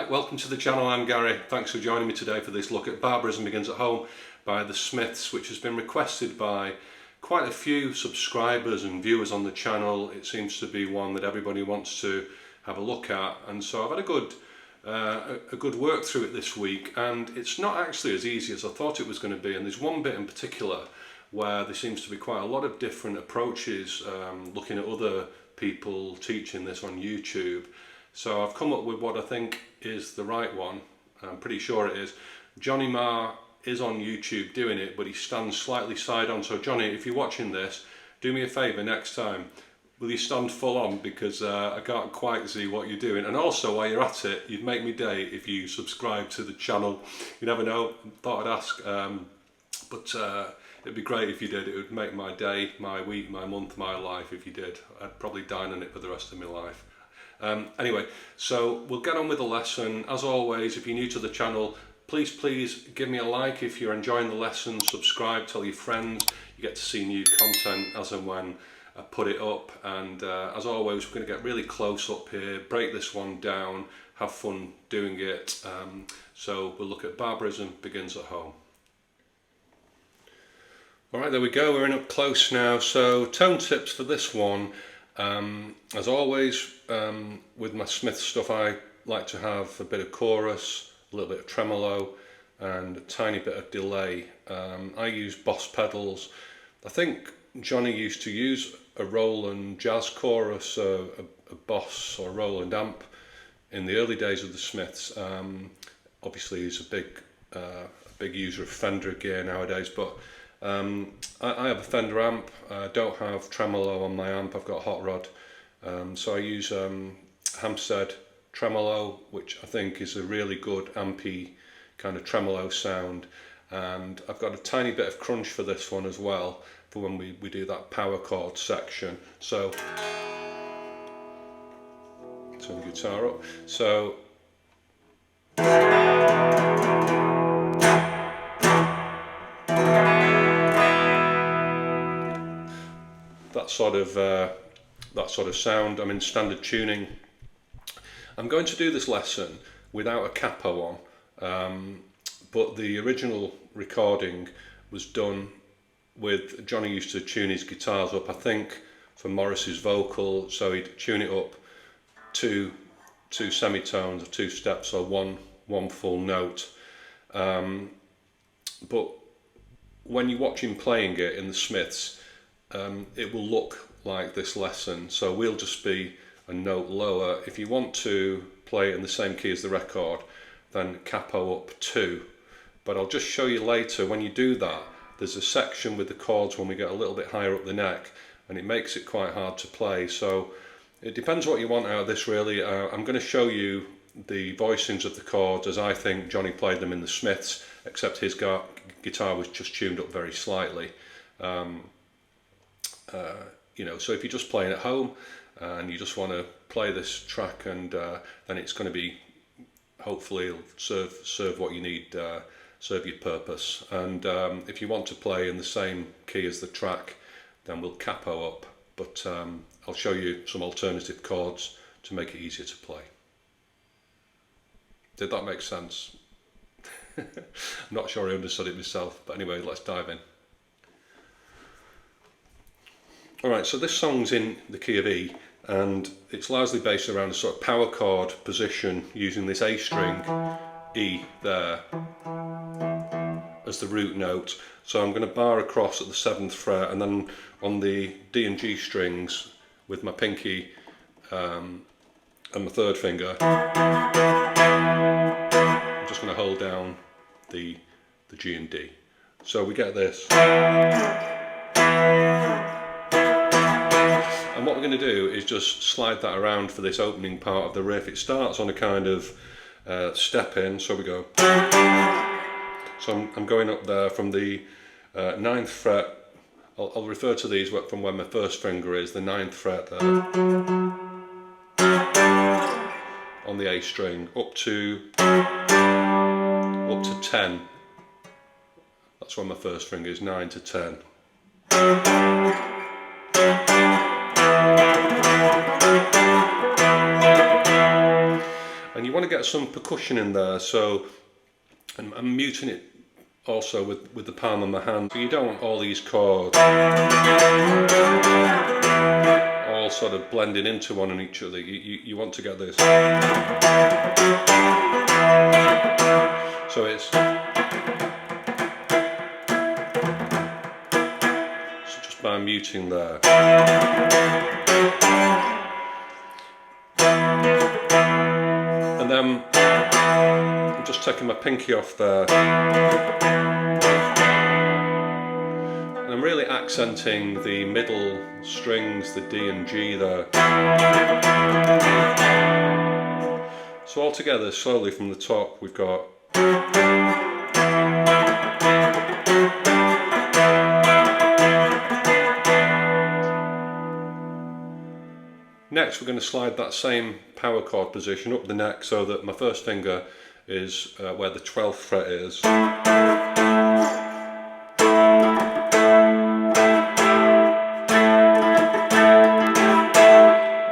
Welcome to the channel, I'm Gary. Thanks for joining me today for this look at Barbarism Begins at Home by the Smiths, which has been requested by quite a few subscribers and viewers on the channel. It seems to be one that everybody wants to have a look at, and so I've had a good work through it this week, and it's not actually as easy as I thought it was going to be. And there's one bit in particular where there seems to be quite a lot of different approaches, looking at other people teaching this on YouTube. So I've come up with what I think is the right one. I'm pretty sure it is. Johnny Marr is on YouTube doing it, but he stands slightly side on. So Johnny, if you're watching this, do me a favour next time. Will you stand full on, because I can't quite see what you're doing. And also, while you're at it, you'd make me day if you subscribe to the channel. You never know, thought I'd ask. But it'd be great if you did. It would make my day, my week, my month, my life if you did. I'd probably dine on it for the rest of my life. Anyway, so we'll get on with the lesson. As always, if you're new to the channel, please give me a like if you're enjoying the lesson. Subscribe, tell your friends. You get to see new content as and when I put it up. And as always, we're going to get really close up here, break this one down, have fun doing it. So we'll look at Barbarism Begins at Home. Alright, there we go, we're in up close now. So tone tips for this one. As always, with my Smith stuff, I like to have a bit of chorus, a little bit of tremolo, and a tiny bit of delay. I use Boss pedals. I think Johnny used to use a Roland jazz chorus, a Boss or Roland amp in the early days of the Smiths. Obviously, he's a big user of Fender gear nowadays, but I have a Fender amp. I don't have tremolo on my amp, I've got a hot rod. So I use Hampstead tremolo, which I think is a really good ampy kind of tremolo sound. And I've got a tiny bit of crunch for this one as well, for when we do that power chord section. So, turn the guitar up. So, that sort of sound. I'm in standard tuning. I'm going to do this lesson without a capo on, but the original recording was done with, Johnny used to tune his guitars up, I think, for Morris's vocal, so he'd tune it up two semitones or two steps, or one full note. But when you watch him playing it in the Smiths, it will look like this lesson, so we'll just be a note lower. If you want to play it in the same key as the record, then capo up 2. But I'll just show you later, when you do that, there's a section with the chords when we get a little bit higher up the neck, and it makes it quite hard to play. So it depends what you want out of this, really. I'm going to show you the voicings of the chords as I think Johnny played them in the Smiths, except his guitar was just tuned up very slightly. You know, so if you're just playing at home and you just want to play this track, and then it's going to be, hopefully it'll serve what you need, serve your purpose. And if you want to play in the same key as the track, then we'll capo up, but I'll show you some alternative chords to make it easier to play. Did that make sense? I'm not sure I understood it myself, but anyway, let's dive in. Alright, so this song's in the key of E, and it's largely based around a sort of power chord position, using this A string, E there, as the root note. So I'm going to bar across at the 7th fret, and then on the D and G strings with my pinky and my 3rd finger, I'm just going to hold down the G and D. So we get this. And what we're going to do is just slide that around for this opening part of the riff. It starts on a kind of step in, so we go. So I'm going up there from the 9th fret. I'll refer to these from where my first finger is, the 9th fret there, on the A string, up to 10. That's where my first finger is, 9 to 10. And you want to get some percussion in there, so I'm muting it also with the palm of my hand. So you don't want all these chords all sort of blending into one and each other. You want to get this. So it's just by muting there. And then I'm just taking my pinky off there. And I'm really accenting the middle strings, the D and G there. So all together, slowly from the top, we've got. Next we're going to slide that same power chord position up the neck so that my first finger is where the 12th fret is. And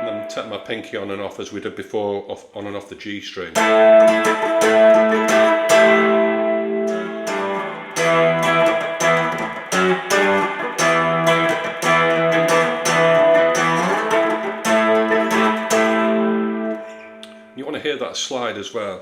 then tap my pinky on and off as we did before, on and off the G string. You want to hear that slide as well.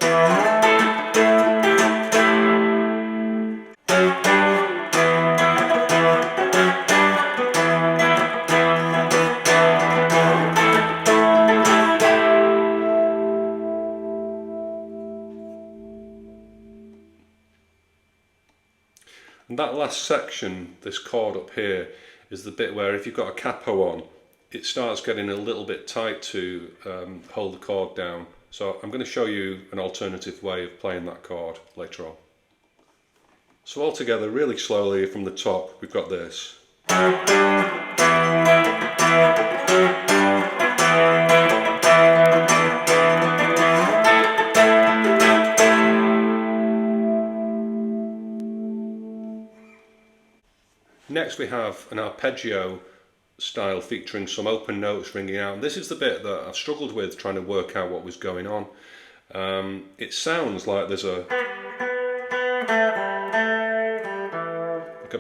And that last section, this chord up here, is the bit where if you've got a capo on, it starts getting a little bit tight to hold the chord down. So I'm going to show you an alternative way of playing that chord later on. So all together, really slowly from the top, we've got this. Next we have an arpeggio style featuring some open notes ringing out. And this is the bit that I've struggled with trying to work out what was going on. It sounds like there's a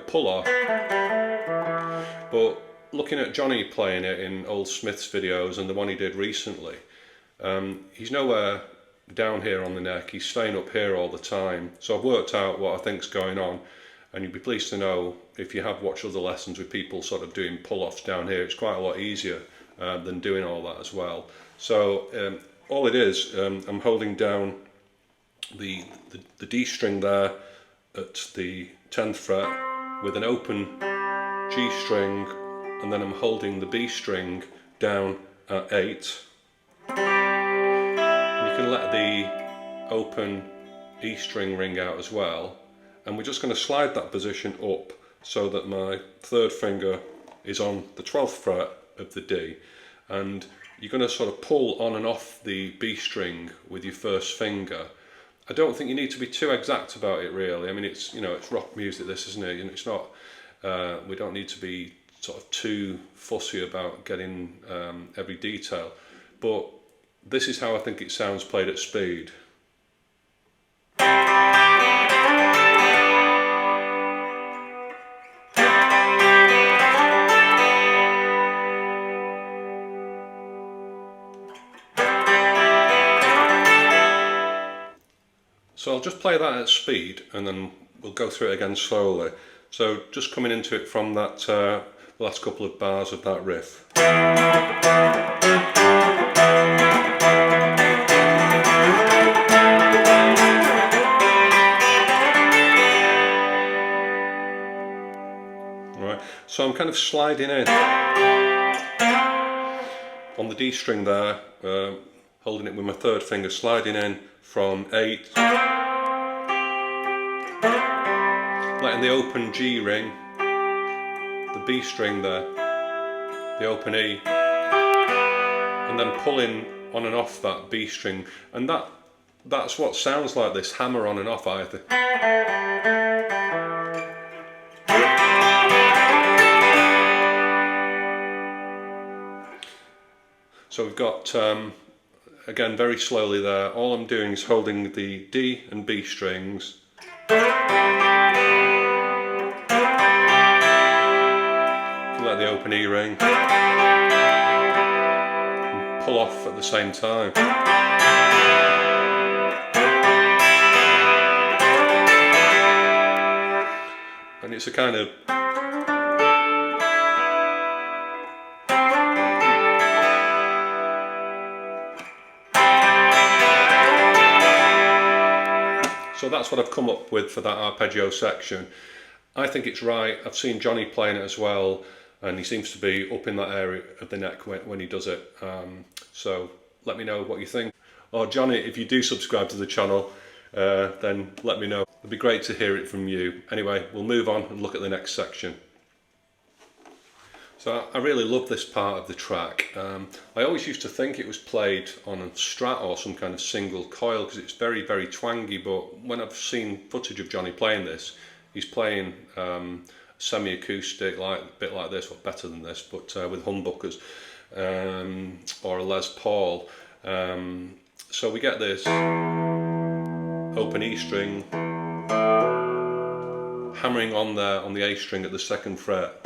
pull off, but looking at Johnny playing it in old Smith's videos and the one he did recently, he's nowhere down here on the neck, he's staying up here all the time. So I've worked out what I think's going on. And you'd be pleased to know, if you have watched other lessons with people sort of doing pull-offs down here, it's quite a lot easier than doing all that as well. So all it is, I'm holding down the D string there at the 10th fret with an open G string, and then I'm holding the B string down at 8. And you can let the open E string ring out as well. And we're just going to slide that position up so that my third finger is on the 12th fret of the D, and you're going to sort of pull on and off the B string with your first finger. I don't think you need to be too exact about it really. I mean, it's, you know, it's rock music, this, isn't it? You know, it's not, we don't need to be sort of too fussy about getting every detail, but this is how I think it sounds played at speed. So I'll just play that at speed and then we'll go through it again slowly. So just coming into it from that last couple of bars of that riff. Right, so I'm kind of sliding in. on the D string there, holding it with my third finger, sliding in from 8, letting the open G ring, the B string there, the open E, and then pulling on and off that B string, and that's what sounds like this hammer on and off either. So we've got, again, very slowly there, all I'm doing is holding the D and B strings, let the open E ring, and pull off at the same time. And it's a kind of so that's what I've come up with for that arpeggio section. I think it's right. I've seen Johnny playing it as well, and he seems to be up in that area of the neck when he does it. So let me know what you think. Or Johnny, if you do subscribe to the channel, then let me know. It'd be great to hear it from you. Anyway, we'll move on and look at the next section. So I really love this part of the track. I always used to think it was played on a Strat or some kind of single coil because it's very, very twangy, but when I've seen footage of Johnny playing this, he's playing semi-acoustic, like a bit like this, or better than this, but with humbuckers, or a Les Paul. So we get this open E string, hammering on there on the A string at the 2nd fret,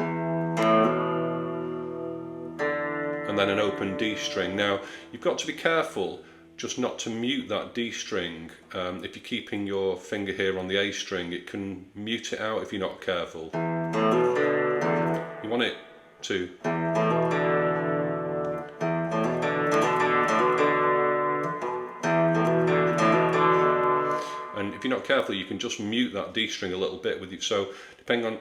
and then an open D string. Now you've got to be careful just not to mute that D string. If you're keeping your finger here on the A string, it can mute it out if you're not careful. You want it to and if you're not careful, you can just mute that D string a little bit with you. So depending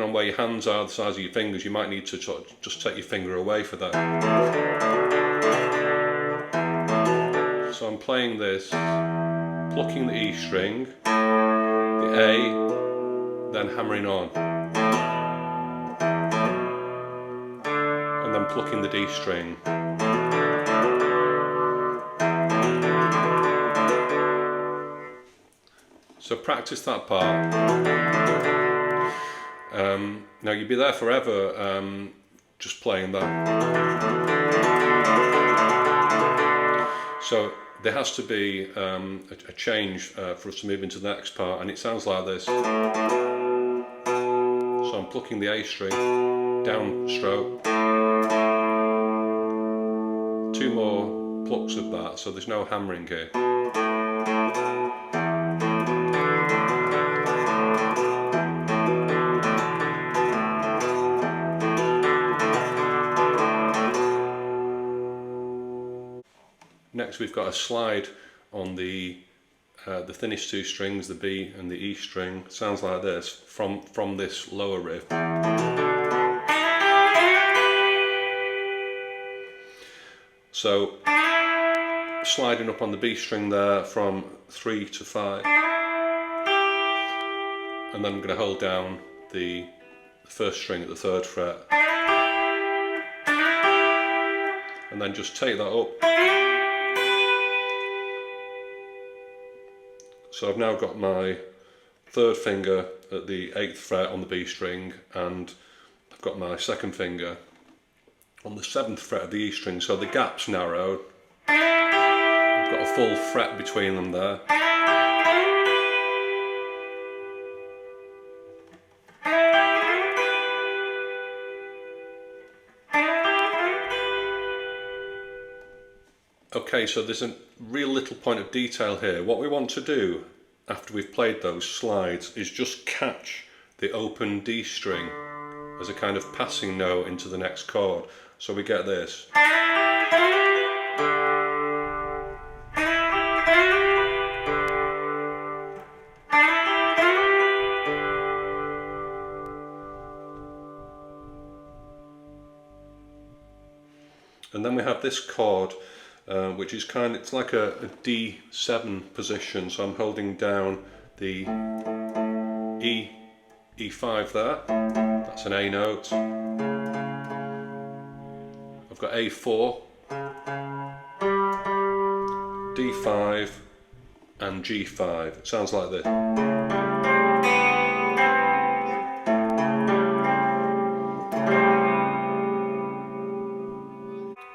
on where your hands are, the size of your fingers, you might need to sort of just take your finger away for that. So I'm playing this, plucking the E string, the A, then hammering on, and then plucking the D string. So practice that part. Now you'd be there forever just playing that. So there has to be a change for us to move into the next part, and it sounds like this. So I'm plucking the A string, down stroke, 2 more plucks of that, so there's no hammering here. Next we've got a slide on the thinnest 2 strings, the B and the E string. Sounds like this from this lower riff. So sliding up on the B string there from 3 to 5, and then I'm going to hold down the 1st string at the 3rd fret, and then just take that up. So I've now got my 3rd finger at the 8th fret on the B string, and I've got my 2nd finger on the 7th fret of the E string, so the gap's narrowed. I've got a full fret between them there. Okay, so there's a real little point of detail here. What we want to do after we've played those slides is just catch the open D string as a kind of passing note into the next chord. So we get this. And then we have this chord, which is it's like a D7 position, so I'm holding down the E5 there, that's an A note. I've got A4, D5 and G5, it sounds like this.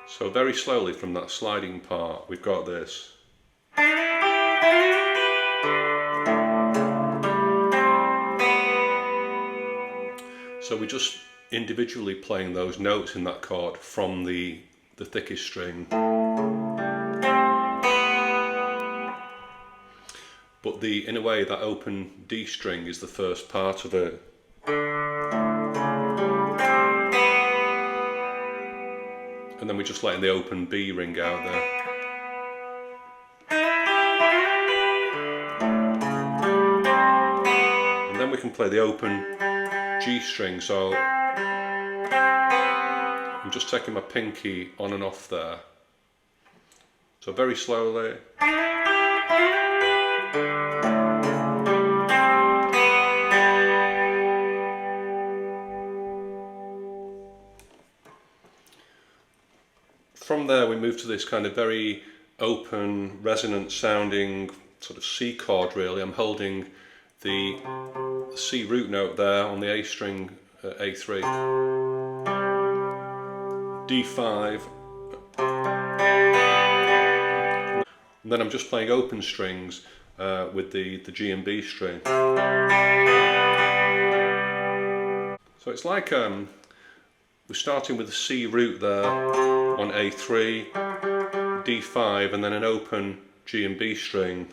So very slowly from that sliding part, we've got this. So we're just individually playing those notes in that chord from the thickest string. But in a way, that open D string is the first part of it. And then we're just letting the open B ring out there. And then we can play the open G string, so I'm just taking my pinky on and off there. So very slowly. From there we move to this kind of very open, resonant sounding sort of C chord really. I'm holding the C root note there on the A string at A3, D5, and then I'm just playing open strings with the G and B string. So it's like we're starting with the C root there on A3, D5, and then an open G and B string.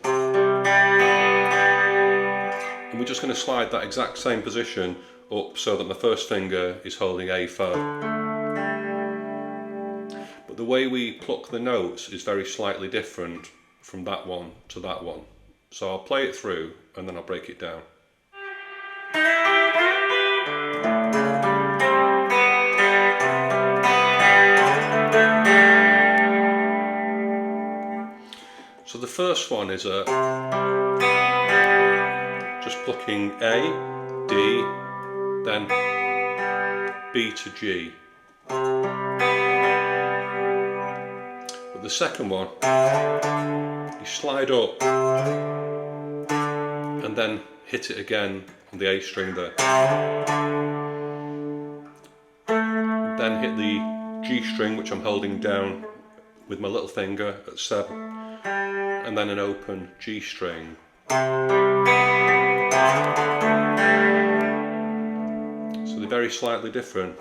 And we're just going to slide that exact same position up so that my first finger is holding A5. But the way we pluck the notes is very slightly different from that one to that one. So I'll play it through and then I'll break it down. So the first one is just plucking A, D, then B to G. But the second one, you slide up and then hit it again on the A string there. Then hit the G string, which I'm holding down with my little finger at 7, and then an open G string. So they're very slightly different.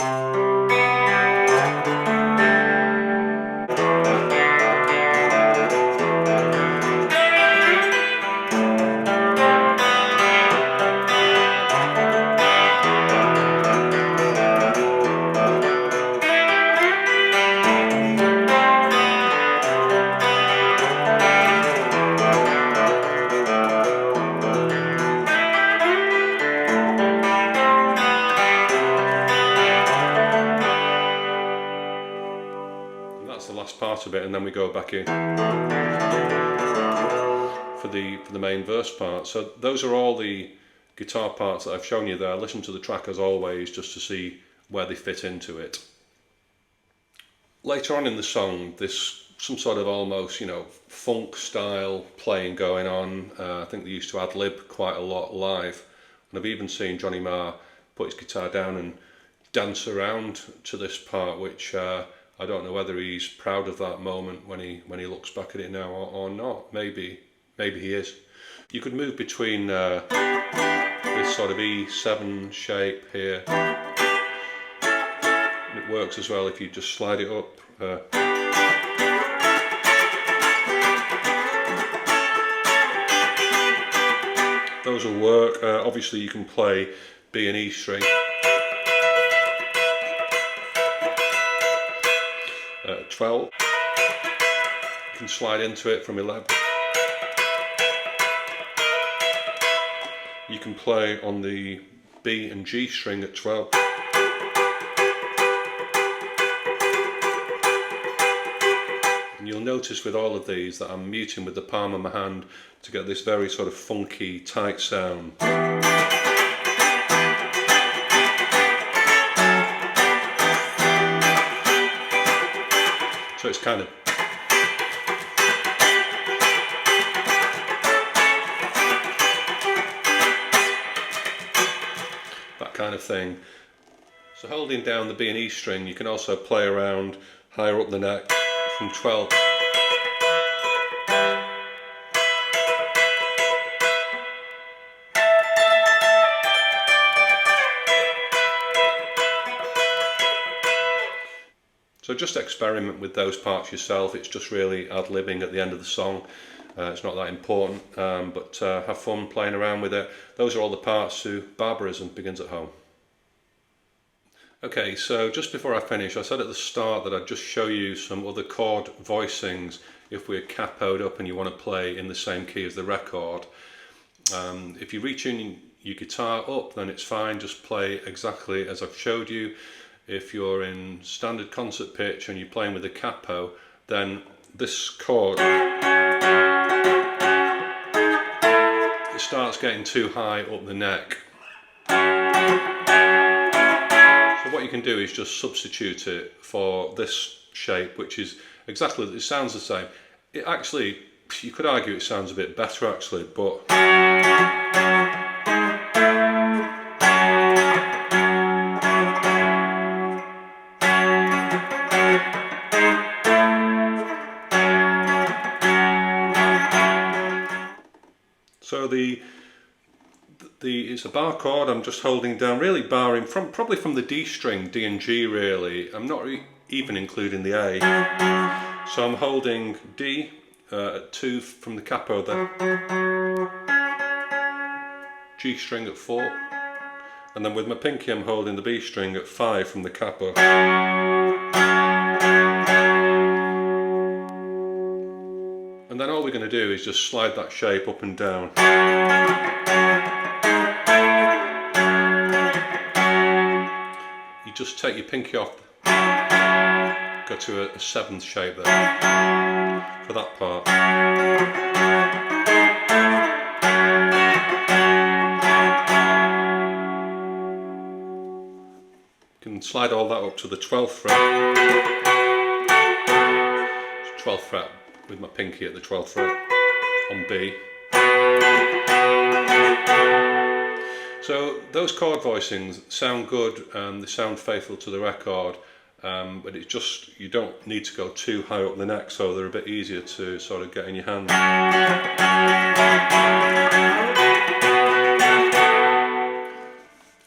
Part of it, and then we go back in for the main verse part. So those are all the guitar parts that I've shown you there. Listen to the track as always just to see where they fit into it. Later on in the song there's some sort of almost, you know, funk style playing going on. I think they used to ad-lib quite a lot live, and I've even seen Johnny Marr put his guitar down and dance around to this part, which I don't know whether he's proud of that moment when he looks back at it now or not. Maybe he is. You could move between this sort of E7 shape here. And it works as well if you just slide it up. Those will work. Obviously you can play B and E string. 12. You can slide into it from 11. You can play on the B and G string at 12. And you'll notice with all of these that I'm muting with the palm of my hand to get this very sort of funky, tight sound. So it's kind of that kind of thing. So holding down the B and E string, you can also play around higher up the neck from 12. So just experiment with those parts yourself. It's just really ad-libbing at the end of the song. It's not that important, but have fun playing around with it. Those are all the parts to Barbarism Begins at Home. Okay, so just before I finish, I said at the start that I'd just show you some other chord voicings if we're capoed up and you want to play in the same key as the record. If you retune your guitar up, then it's fine, just play exactly as I've showed you. If you're in standard concert pitch and you're playing with a capo, then this chord, it starts getting too high up the neck. So what you can do is just substitute it for this shape, which is exactly, it sounds the same. It actually, you could argue it sounds a bit better actually, but so it's a bar chord. I'm just holding down, really barring from probably from the D string, D and G really. I'm not even including the A. So I'm holding D at 2 from the capo, then G string at 4, and then with my pinky I'm holding the B string at 5 from the capo. And then all we're going to do is just slide that shape up and down. You just take your pinky off, go to a 7th shape there for that part. You can slide all that up to the 12th fret. 12th fret with my pinky at the 12th fret on B. So those chord voicings sound good, they sound faithful to the record, but it's just, you don't need to go too high up the neck, so they're a bit easier to sort of get in your hand.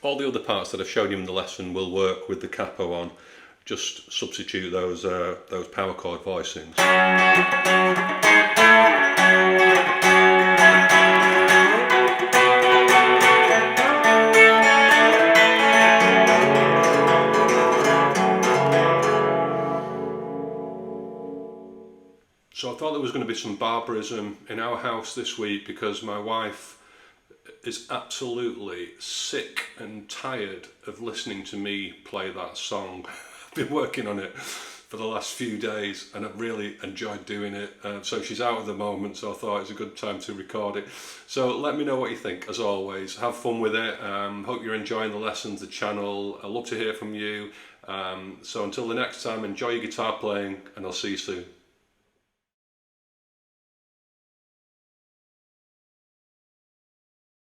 All the other parts that I've shown you in the lesson will work with the capo on. Just substitute those power chord voicings. So I thought there was going to be some barbarism in our house this week because my wife is absolutely sick and tired of listening to me play that song. I've been working on it for the last few days and I've really enjoyed doing it. So she's out at the moment, so I thought it's a good time to record it. So let me know what you think, as always. Have fun with it. Hope you're enjoying the lessons, the channel. I'd love to hear from you. So until the next time, enjoy your guitar playing and I'll see you soon.